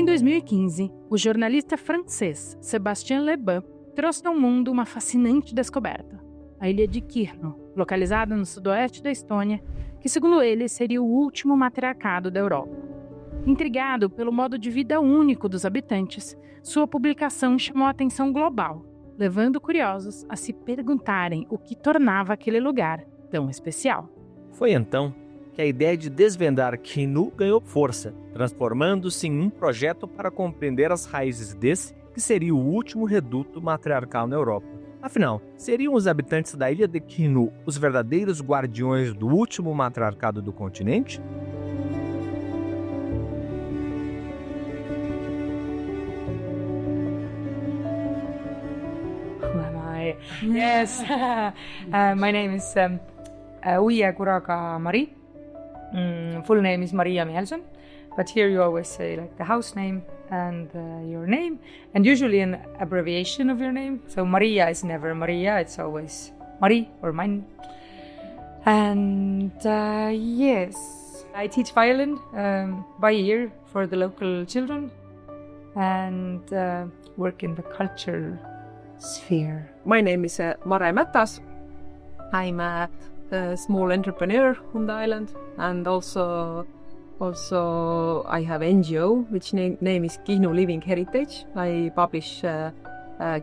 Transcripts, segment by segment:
2015, o jornalista francês Sébastien Leban trouxe ao mundo uma fascinante descoberta: a ilha de Quirno, localizada no sudoeste da Estônia, que, segundo ele, seria o último matriarcado da Europa. Intrigado pelo modo de vida único dos habitantes, sua publicação chamou a atenção global, levando curiosos a se perguntarem o que tornava aquele lugar tão especial. Foi então que a ideia de desvendar Quirno ganhou força, transformando-se em um projeto para compreender as raízes desse que seria o último reduto matriarcal na Europa. Afinal, seriam os habitantes da ilha de Quirno os verdadeiros guardiões do último matriarcado do continente? Who am I? Yes, my name is Uia Kuraga Mari. Full name is Maria Mielson, but here you always say like the house name and your name, and usually an abbreviation of your name. So Maria is never Maria, it's always Mari or Mein. And yes, I teach violin by ear for the local children and work in the culture sphere. My name is Mare Mätas. I'm a small entrepreneur on the island, and also I have NGO which name is Kihnu Living Heritage. I publish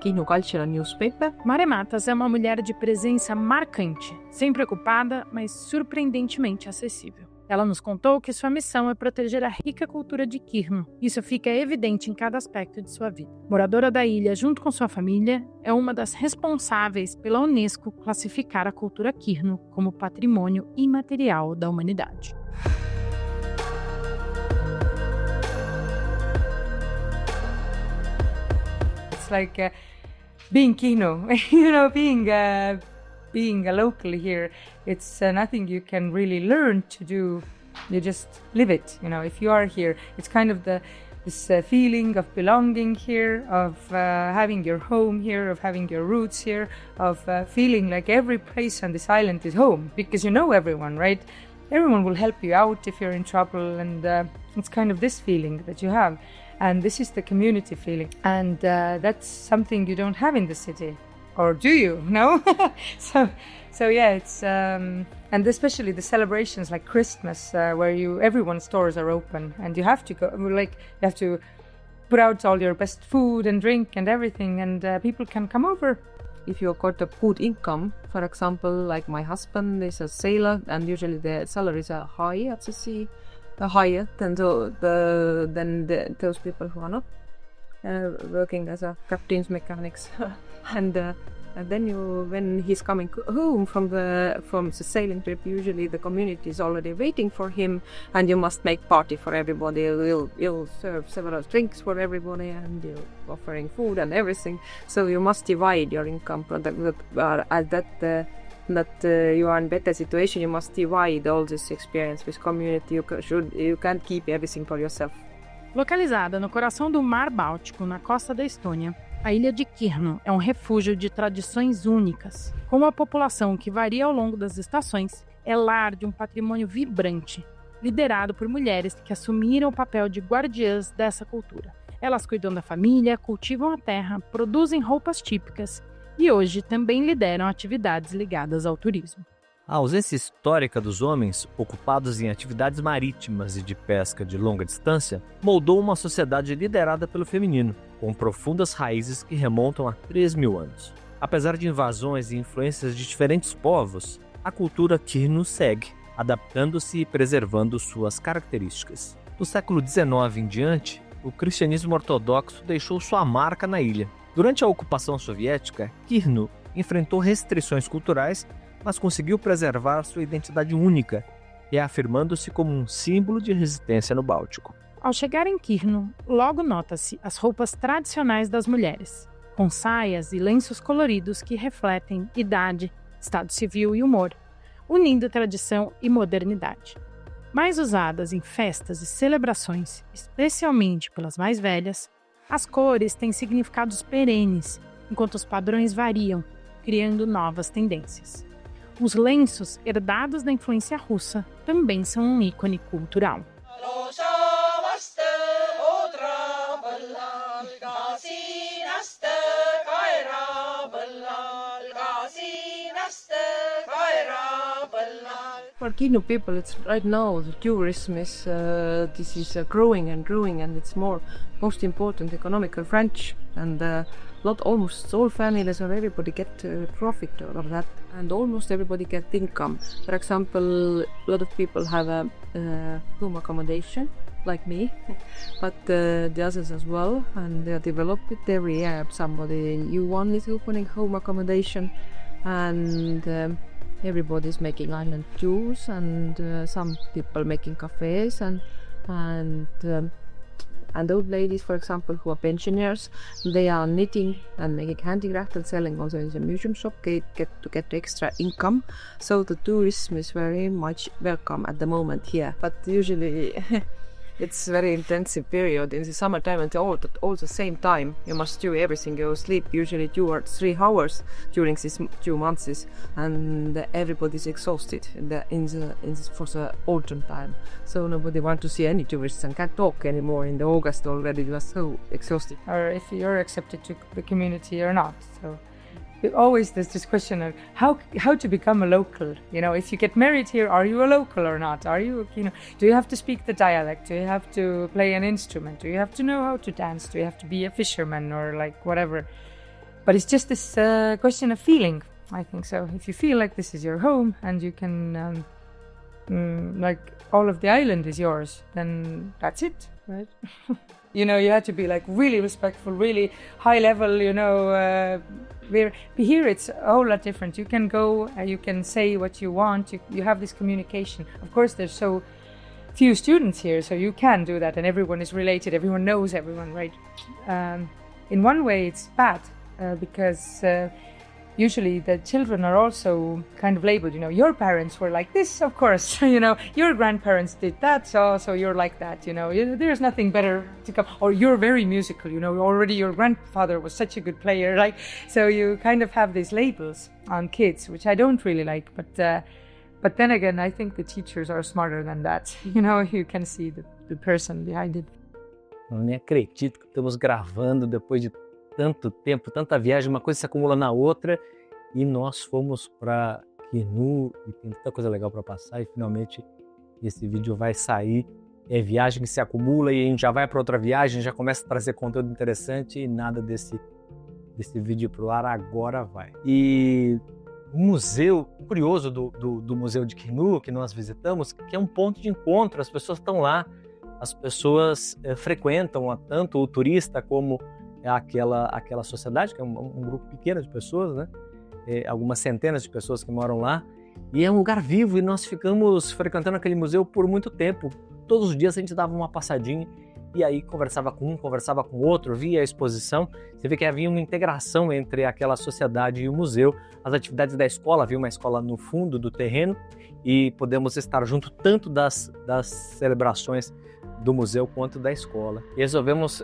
Kihnu Cultural Newspaper. Mare Mätas é uma mulher de presença marcante, sempre ocupada, mas surpreendentemente acessível. Ela nos contou que sua missão é proteger a rica cultura de Quirno. Isso fica evidente em cada aspecto de sua vida. Moradora da ilha junto com sua família, é uma das responsáveis pela Unesco classificar a cultura Quirno como patrimônio imaterial da humanidade. It's like being Kihnu, being a local here, it's nothing you can really learn to do. You just live it. If you are here, it's kind of this feeling of belonging here, of having your home here, of having your roots here, of feeling like every place on this island is home, because you know everyone, right? Everyone will help you out if you're in trouble, and it's kind of this feeling that you have. And this is the community feeling, and that's something you don't have in the city. Or do you? No? So yeah, it's and especially the celebrations like Christmas, where everyone's stores are open, and you have to go. You have to put out all your best food and drink and everything, and people can come over. If you got a good income, for example, like my husband is a sailor, and usually the salaries are high at the sea, higher than those people who are not working as a captain's mechanics. And then when he's coming home from the sailing trip, usually the community is already waiting for him, and you must make party for everybody. You'll serve several drinks for everybody, and you're offering food and everything. So you must divide your income product. That you are in better situation, you must divide all this experience with community. You can't keep everything for yourself. Localizada no coração do Mar Báltico, na costa da Estônia, a ilha de Quirno é um refúgio de tradições únicas. Com uma população que varia ao longo das estações, é lar de um patrimônio vibrante, liderado por mulheres que assumiram o papel de guardiãs dessa cultura. Elas cuidam da família, cultivam a terra, produzem roupas típicas e hoje também lideram atividades ligadas ao turismo. A ausência histórica dos homens, ocupados em atividades marítimas e de pesca de longa distância, moldou uma sociedade liderada pelo feminino, com profundas raízes que remontam a 3.000 anos. Apesar de invasões e influências de diferentes povos, a cultura Quirno segue, adaptando-se e preservando suas características. Do século XIX em diante, o cristianismo ortodoxo deixou sua marca na ilha. Durante a ocupação soviética, Quirno enfrentou restrições culturais, mas conseguiu preservar sua identidade única, reafirmando-se como um símbolo de resistência no Báltico. Ao chegar em Quirno, logo nota-se as roupas tradicionais das mulheres, com saias e lenços coloridos que refletem idade, estado civil e humor, unindo tradição e modernidade. Mais usadas em festas e celebrações, especialmente pelas mais velhas, as cores têm significados perenes, enquanto os padrões variam, criando novas tendências. Os lenços, herdados da influência russa, também são um ícone cultural. For Kihnu people, it's right now the tourism is growing and growing, and it's most important economical branch, and almost all families or everybody get profit out of that, and almost everybody get income. For example, a lot of people have a home accommodation, like me, but the others as well, and they develop it every year. Somebody new one is opening home accommodation, and everybody's making island tours, and some people making cafes, and old ladies, for example, who are pensioners, they are knitting and making handicraft and selling also in the museum shop, get extra income. So the tourism is very much welcome at the moment here, but usually it's very intensive period in the summertime, and all the same time you must do everything. You sleep usually 2 or 3 hours during these 2 months, and everybody's exhausted for the autumn time. So nobody want to see any tourists and can't talk anymore in the August already. You are so exhausted. Or if you're accepted to the community or not. So always there's this question of how to become a local. If you get married here, are you a local or not? Are you, do you have to speak the dialect? Do you have to play an instrument? Do you have to know how to dance? Do you have to be a fisherman or like whatever? But it's just this question of feeling, I think. So if you feel like this is your home and you can, like all of the island is yours, then that's it, right? You have to be like really respectful, really high level, here it's a whole lot different. You can go, you can say what you want, you have this communication. Of course, there's so few students here, so you can do that, and everyone is related, everyone knows everyone, right? In one way, it's bad, because usually the children are also kind of labeled, your parents were like this, of course, your grandparents did that, so you're like that, there's nothing better to come, or you're very musical, already your grandfather was such a good player, like, so you kind of have these labels on kids, which I don't really like, but then again, I think the teachers are smarter than that, you can see the person behind it. Eu nem acredito que estamos gravando depois de tanto tempo, tanta viagem, uma coisa se acumula na outra, e nós fomos para Kihnu e tem tanta coisa legal para passar, e finalmente esse vídeo vai sair. É viagem que se acumula e a gente já vai para outra viagem, já começa a trazer conteúdo interessante, e nada desse vídeo pro ar agora vai. E o museu, curioso do museu de Kihnu que nós visitamos, que é um ponto de encontro, as pessoas estão lá, as pessoas frequentam tanto o turista como aquela sociedade, que é um grupo pequeno de pessoas, né? Algumas centenas de pessoas que moram lá, e é um lugar vivo, e nós ficamos frequentando aquele museu por muito tempo. Todos os dias a gente dava uma passadinha, e aí conversava com um, conversava com o outro, via a exposição. Você vê que havia uma integração entre aquela sociedade e o museu. As atividades da escola, havia uma escola no fundo do terreno, e podemos estar junto tanto das celebrações do museu quanto da escola. E resolvemos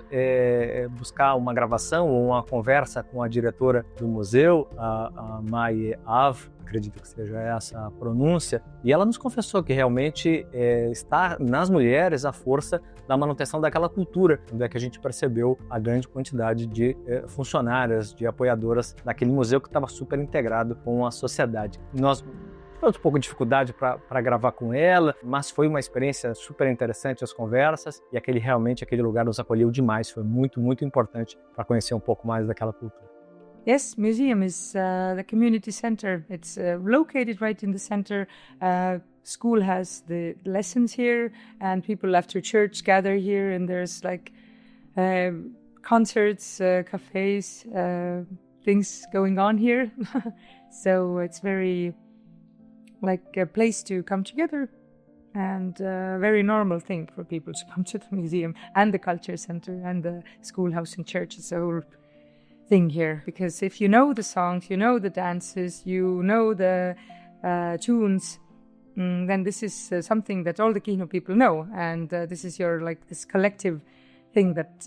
buscar uma gravação ou uma conversa com a diretora do museu, a Maie Av, acredito que seja essa a pronúncia, e ela nos confessou que realmente está nas mulheres a força da manutenção daquela cultura, onde é que a gente percebeu a grande quantidade de funcionárias, de apoiadoras daquele museu que estava super integrado com a sociedade. Nós tivemos um pouco de dificuldade para gravar com ela, mas foi uma experiência super interessante as conversas, e realmente aquele lugar nos acolheu demais, foi muito, muito importante para conhecer um pouco mais daquela cultura. Yes, museum is the community center. It's located right in the center. School has the lessons here, and people after church gather here, and there's like concerts, cafes, things going on here. So it's very like a place to come together, and a very normal thing for people to come to the museum and the culture center and the schoolhouse and church. It's a whole thing here, because if you know the songs, you know the dances, you know the tunes, then this is something that all the Kihnu people know, and this is your this collective thing that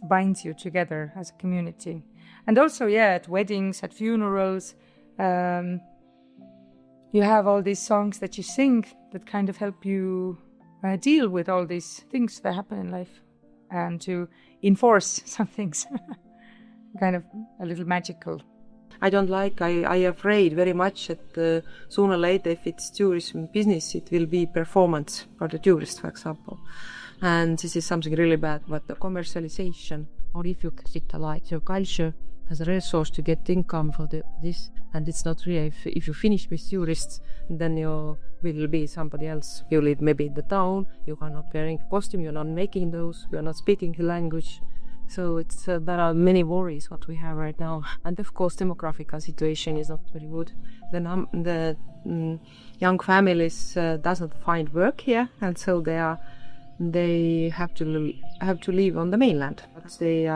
binds you together as a community. And also, at weddings, at funerals, you have all these songs that you sing that kind of help you deal with all these things that happen in life, and to enforce some things, kind of a little magical. I don't like, I afraid very much that sooner or later, if it's tourism business, it will be performance for the tourist, for example. And this is something really bad. But the commercialization, or if you digitalize your culture as a resource to get income for this, and it's not really, if you finish with tourists, then you will be somebody else. You live maybe in the town, you are not wearing costume, you're not making those, you're not speaking the language. So it's there are many worries what we have right now, and of course demographic situation is not very good. The young families doesn't find work here, and so they have to live on the mainland. But the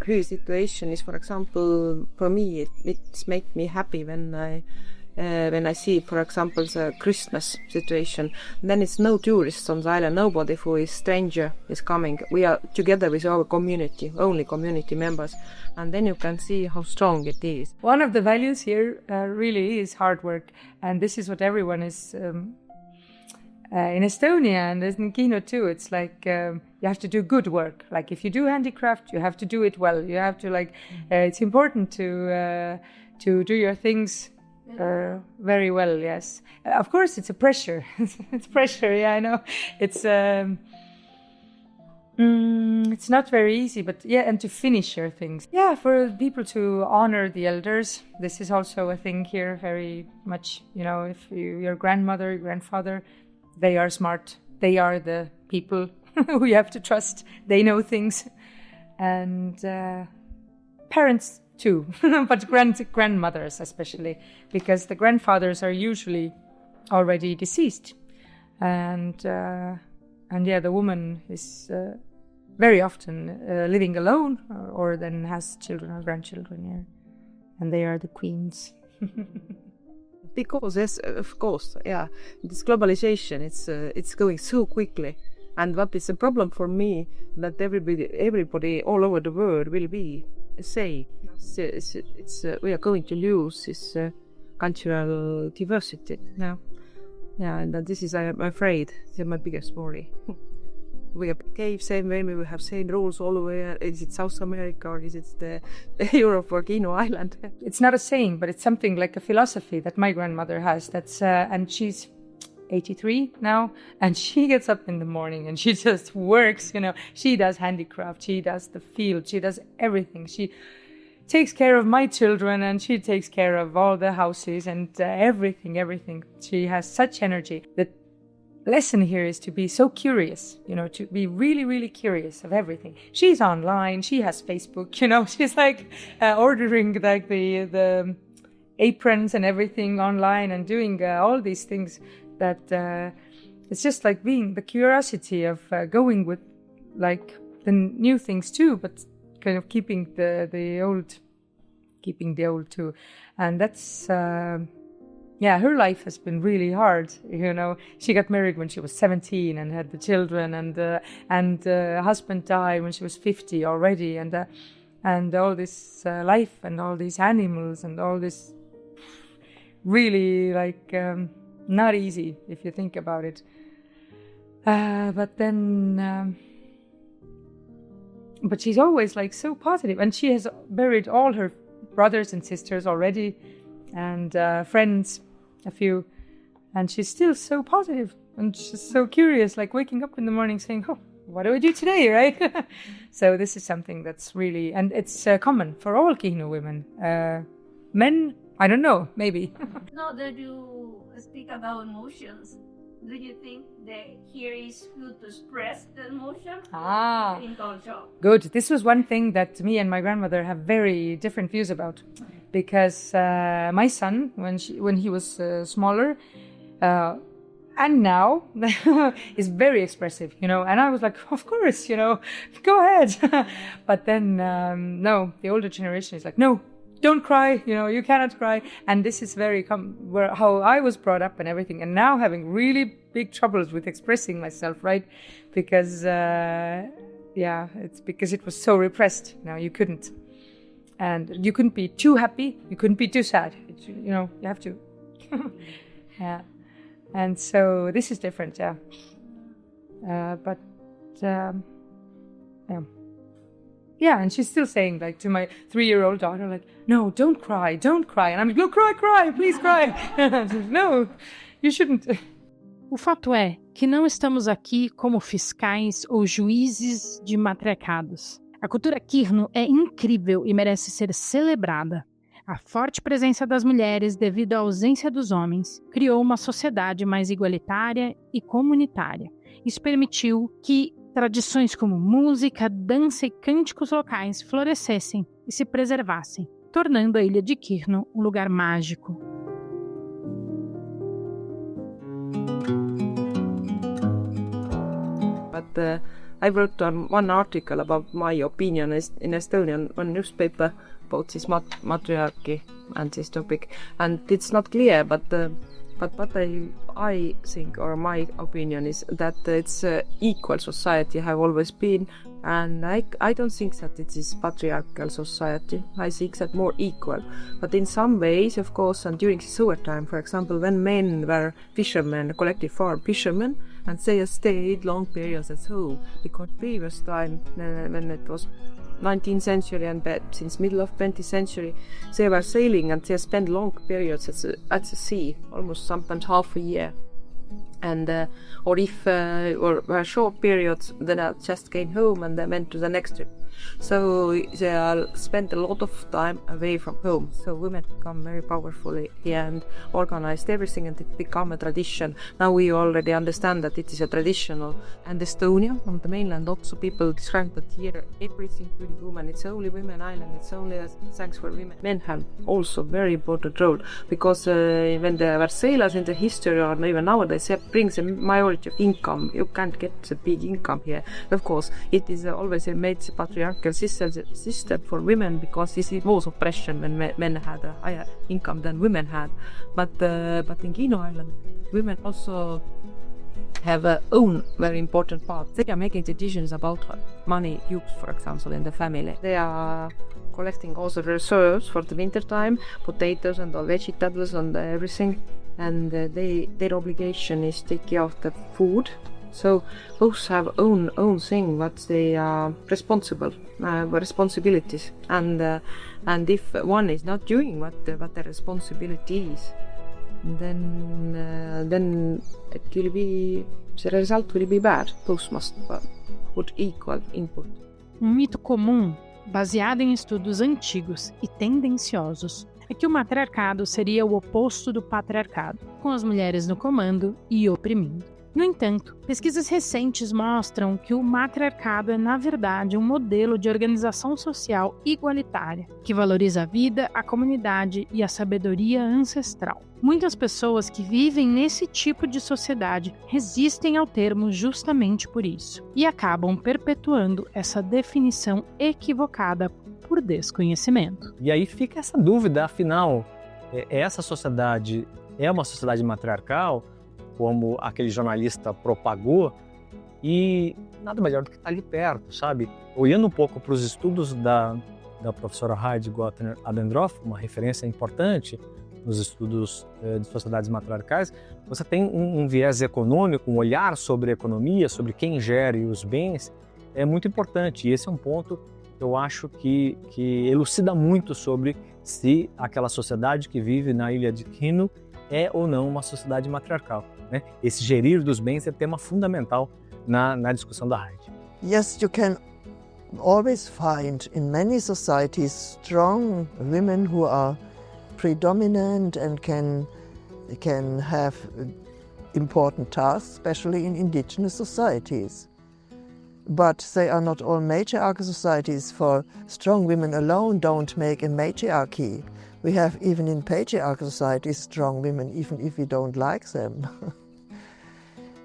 real situation is, for example, for me, it makes me happy when I see, for example, the Christmas situation. Then it's no tourists on the island, nobody who is stranger is coming. We are together with our community, only community members. And then you can see how strong it is. One of the values here really is hard work. And this is what everyone is in Estonia and in Kihnu too. It's like you have to do good work. Like if you do handicraft, you have to do it well. You have to it's important to do your things very well, yes. Of course, it's a pressure. It's pressure, yeah, I know. It's not very easy, but yeah, and to finish your things. Yeah, for people to honor the elders. This is also a thing here very much. You know, if your grandmother, your grandfather, they are smart. They are the people who you have to trust. They know things. And parents too, but grandmothers especially, because the grandfathers are usually already deceased, and yeah, the woman is very often living alone, or then has children or grandchildren here, and they are the queens. Because yes, of course, yeah, this globalization, it's going so quickly, and what is a problem for me that everybody all over the world will be say we are going to lose this cultural diversity now. Yeah, and this is, I'm afraid, this is my biggest worry. We behave same way, we have same rules all over. Is it South America or is it the Europe or Kihnu Island? It's not a saying, but it's something like a philosophy that my grandmother has. That's and she's 83 now, and she gets up in the morning and she just works, you know. She does handicraft, she does the field, she does everything. She takes care of my children, and she takes care of all the houses and everything. She has such energy. The lesson here is to be so curious, you know, to be really, really curious of everything. She's online, she has Facebook, you know, she's like ordering like the aprons and everything online and doing all these things. That it's just like being the curiosity of going with like the new things too, but kind of keeping the old too. And that's yeah, her life has been really hard. You know, she got married when she was 17 and had the children, and husband died when she was 50 already, and all this life and all these animals and all this really like. Not easy if you think about it. But then, but she's always like so positive, and she has buried all her brothers and sisters already, and friends, a few, and she's still so positive, and she's so curious, like waking up in the morning saying, "Oh, what do I do today?" Right? So this is something that's really, and it's common for all Kihnu women. Men, I don't know, maybe. Now that you speak about emotions, do you think that here is good to express the emotion in culture? Good. This was one thing that me and my grandmother have very different views about, because my son, when he was smaller, and now is very expressive, you know. And I was like, of course, you know, go ahead. But then no, the older generation is like, no. Don't cry, you know, you cannot cry. And this is very how I was brought up and everything. And now having really big troubles with expressing myself, right? Because, yeah, it's because it was so repressed. You know, you couldn't. And you couldn't be too happy. You couldn't be too sad. You know, you have to. Yeah. And so this is different, yeah. But, yeah. Yeah, and she's still saying, like, to my 3-year-old daughter, like, no, don't cry. And I'm like, no, cry, please cry. No, you shouldn't. O fato é que não estamos aqui como fiscais ou juízes de matriarcados. A cultura Kirno é incrível e merece ser celebrada. A forte presença das mulheres devido à ausência dos homens criou uma sociedade mais igualitária e comunitária. Isso permitiu que tradições como música, dança e cânticos locais florescessem e se preservassem, tornando a ilha de Kirno um lugar mágico. But I wrote on one article about my opinion in Estonian one newspaper about this matriarchy and this topic, and it's not clear, but what I think, or my opinion is that it's equal society have always been, and I don't think that it is patriarchal society. I think that more equal, but in some ways, of course, and during the Suez time, for example, when men were fishermen, collective farm fishermen, and they stayed long periods at home, because previous time when it was 19th century and since middle of 20th century, they were sailing and they spent long periods at the sea, almost sometimes half a year. And or were short periods, then I just came home and then went to the next trip. So they spent a lot of time away from home. So women become very powerful here and organized everything, and it became a tradition. Now we already understand that it is a traditional. And Estonia, on the mainland, also people describe that here everything will be women. It's only women island. It's only thanks for women. Men have also very important role, because when there were sailors in the history, or even nowadays, they bring the majority of income. You can't get the big income here. Of course, it is always made the patriarchal system for women, because this was oppression when men had a higher income than women had. But in Kino Island, women also have a own very important part. They are making decisions about money use, for example, in the family. They are collecting also reserves for the winter time, potatoes and all vegetables and everything. And their obligation is take care of the food. So both have own thing what they are responsibilities, and if one is not doing what the responsibility is, then it will be, the result will be bad. Both must put equal input. Mito comum, baseado em estudos antigos e tendenciosos, é que o matriarcado seria o oposto do patriarcado, com as mulheres no comando e oprimindo. No entanto, pesquisas recentes mostram que o matriarcado é, na verdade, um modelo de organização social igualitária, que valoriza a vida, a comunidade e a sabedoria ancestral. Muitas pessoas que vivem nesse tipo de sociedade resistem ao termo justamente por isso, e acabam perpetuando essa definição equivocada por desconhecimento. E aí fica essa dúvida, afinal, essa sociedade é uma sociedade matriarcal, como aquele jornalista propagou, e nada melhor do que estar ali perto, sabe? Olhando um pouco para os estudos da professora Heidi Gottner-Abendroth, uma referência importante nos estudos de sociedades matriarcais, você tem um viés econômico, um olhar sobre a economia, sobre quem gere os bens, é muito importante. E esse é um ponto que eu acho que elucida muito sobre se aquela sociedade que vive na ilha de Kino é ou não uma sociedade matriarcal, né? Esse gerir dos bens é tema fundamental na discussão da Heidi. Yes, you can always find in many societies strong women who are predominant and can have important tasks, especially in indigenous societies. But they are not all matriarchal societies, for strong women alone don't make a matriarchy. We have even in patriarchal societies strong women, even if we don't like them.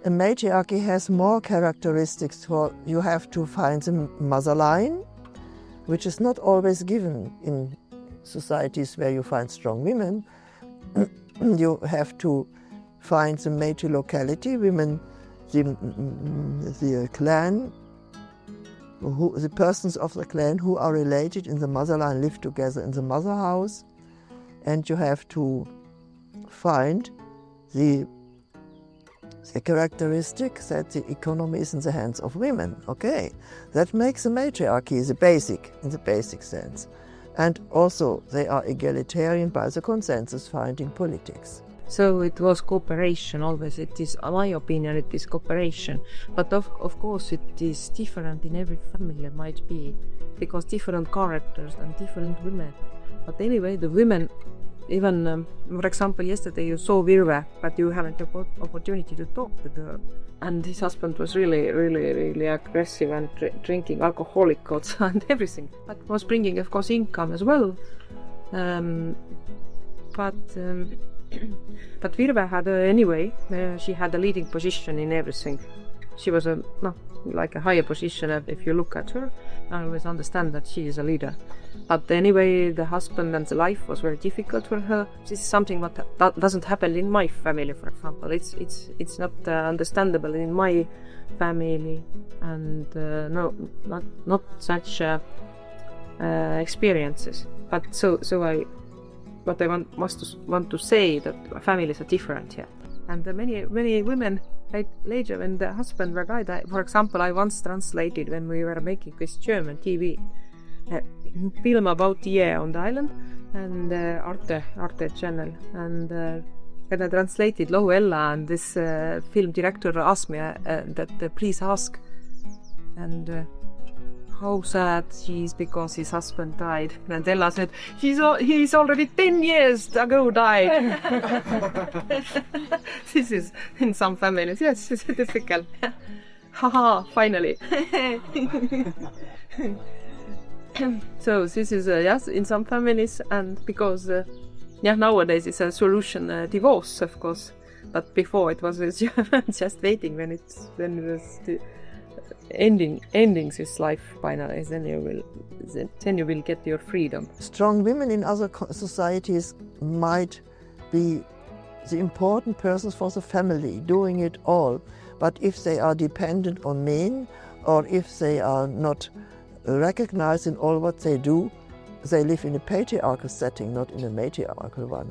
A matriarchy has more characteristics. For you have to find the mother line, which is not always given in societies where you find strong women. You have to find the matrilocality, women, the clan, the persons of the clan who are related in the mother line live together in the mother house. And you have to find the the characteristic that the economy is in the hands of women. Okay, that makes the matriarchy in the basic sense. And also they are egalitarian by the consensus-finding politics. So it was cooperation always. It is, in my opinion, it is cooperation. But of course it is different in every family, might be, because different characters and different women. But anyway, the women, even, for example, yesterday you saw Virve, but you haven't the opportunity to talk with her. And his husband was really, really, really aggressive and drinking alcoholic also and everything. But was bringing, of course, income as well. But Virve had anyway, she had a leading position in everything. She was like a higher position. If you look at her, I always understand that she is a leader. But anyway, the husband and the life was very difficult for her. This is something that doesn't happen in my family, for example. It's not understandable in my family, and not such experiences. But what I want to say that families are different here, and many women later when the husband died. For example, I once translated when we were making this German TV film about the on the island, and Arte channel, and I translated Lohella, and this film director asked me that please ask and how sad she is because his husband died. And Ella said, he's already 10 years ago died. This is in some families. Yes, it's difficult. Haha, finally. So this is, yes, in some families, and because, nowadays it's a solution, divorce, of course. But before it was just waiting when it was ending this life finally, then you will get your freedom. Strong women in other societies might be the important persons for the family, doing it all. But if they are dependent on men, or if they are not recognized in all what they do, they live in a patriarchal setting, not in a matriarchal one.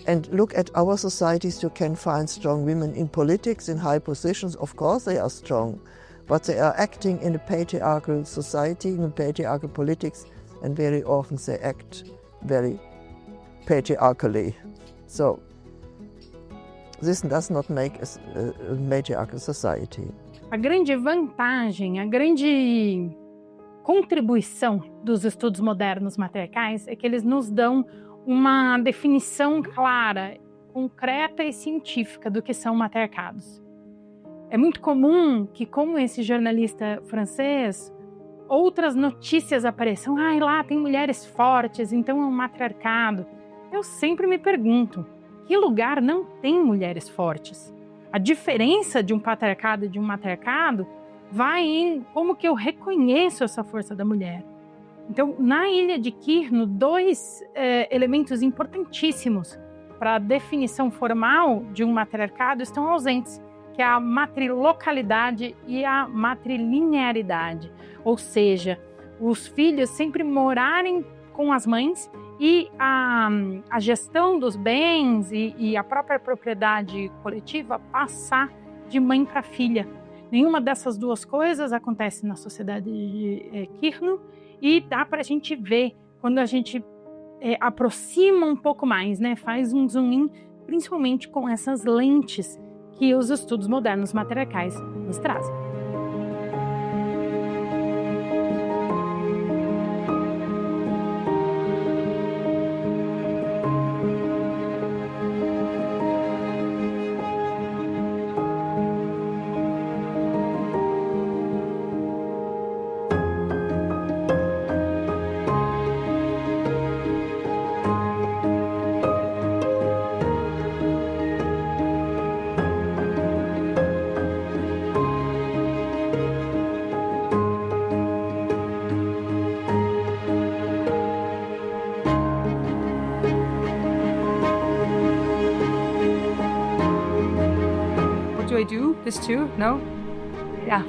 And look at our societies, you can find strong women in politics, in high positions. Of course they are strong, but they are acting in a patriarchal society, in a patriarchal politics, and very often they act very patriarchally. So this does not make a matriarchal society. A grande vantagem, a grande contribuição dos estudos modernos matriarcais é que eles nos dão uma definição clara, concreta e científica do que são matriarcados. É muito comum que, como esse jornalista francês, outras notícias apareçam. Lá tem mulheres fortes, então é um matriarcado. Eu sempre me pergunto, que lugar não tem mulheres fortes? A diferença de um patriarcado e de um matriarcado vai em como que eu reconheço essa força da mulher. Então, na ilha de Quirno, dois elementos importantíssimos para a definição formal de um matriarcado estão ausentes, que é a matrilocalidade e a matrilinearidade. Ou seja, os filhos sempre morarem com as mães e a gestão dos bens e a própria propriedade coletiva passar de mãe para filha. Nenhuma dessas duas coisas acontece na sociedade de Quirno, e dá para a gente ver quando a gente aproxima um pouco mais, né? Faz um zoom in, principalmente com essas lentes que os estudos modernos matriarcais nos trazem. Do I do this too? No? Yeah.